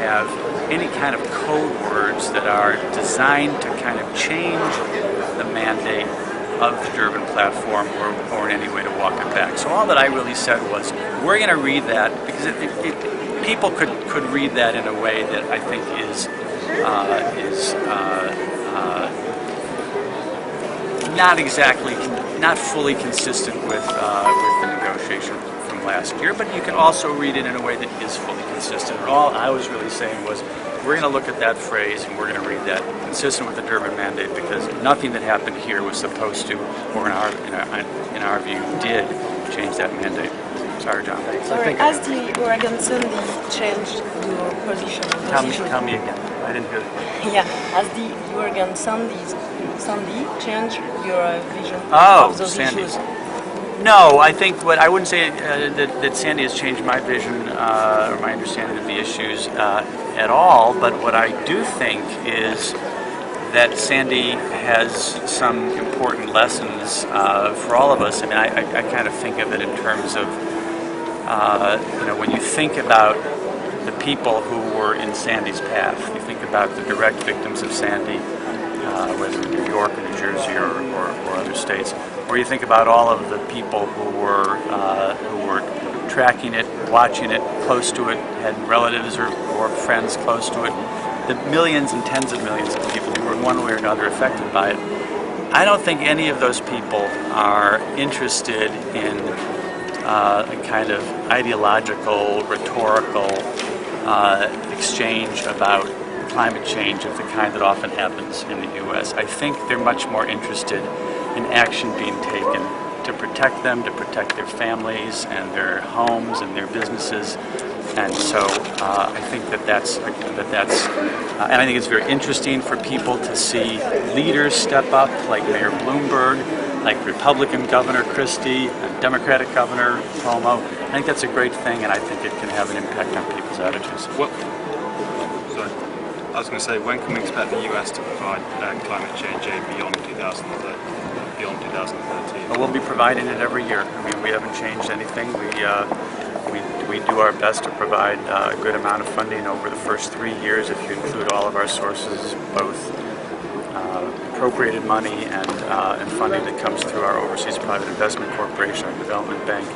have any kind of code words that are designed to kind of change the mandate of the Durban platform or in any way to walk it back. So all that I really said was, we're going to read that because people could read that in a way that I think is not fully consistent with the negotiation from last year, but you can also read it in a way that is fully consistent. And all I was really saying was, we're going to look at that phrase and we're going to read that consistent with the Durban mandate, because nothing that happened here was supposed to, or in our view, did change that mandate. Sorry, John. Sorry, has the Oregon Sunday changed your position on those issues? Tell me again. I didn't hear that. Yeah, has the Oregon Sunday changed your vision of those issues? No, I think I wouldn't say that Sandy has changed my vision or my understanding of the issues at all, but what I do think is that Sandy has some important lessons for all of us. I mean, I kind of think of it in terms of, when you think about the people who were in Sandy's path, you think about the direct victims of Sandy, whether in New York or New Jersey or other states, or you think about all of the people who were tracking it, watching it, close to it, had relatives or friends close to it, the millions and tens of millions of people who were in one way or another affected by it. I don't think any of those people are interested in a kind of ideological, rhetorical exchange about climate change of the kind that often happens in the U.S. I think they're much more interested in action being taken to protect them, to protect their families and their homes and their businesses. And so I think that's and I think it's very interesting for people to see leaders step up, like Mayor Bloomberg, like Republican Governor Christie, and Democratic Governor Cuomo. I think that's a great thing, and I think it can have an impact on people's attitudes. I was going to say, when can we expect the US to provide climate change aid beyond 2013? Well, we'll be providing it every year. I mean, we haven't changed anything. We do our best to provide a good amount of funding over the first 3 years, if you include all of our sources, both appropriated money and funding that comes through our Overseas Private Investment Corporation, our development bank.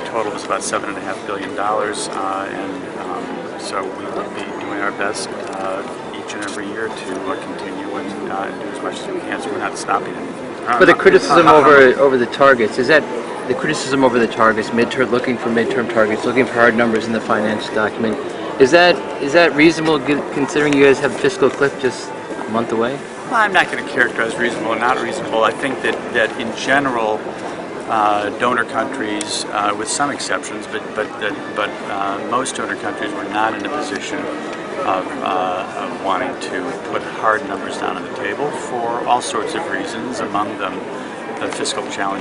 Total was about $7.5 billion, so we will be doing our best each and every year to continue and do as much as we can, so we're not stopping anything. But the criticism over the targets, is that the criticism over the targets, looking for midterm targets, looking for hard numbers in the financial document, is that reasonable considering you guys have fiscal cliff just a month away? Well, I'm not going to characterize reasonable or not reasonable. I think that in general, donor countries, with some exceptions, but most donor countries were not in a position of wanting to put hard numbers down on the table for all sorts of reasons, among them the fiscal challenge.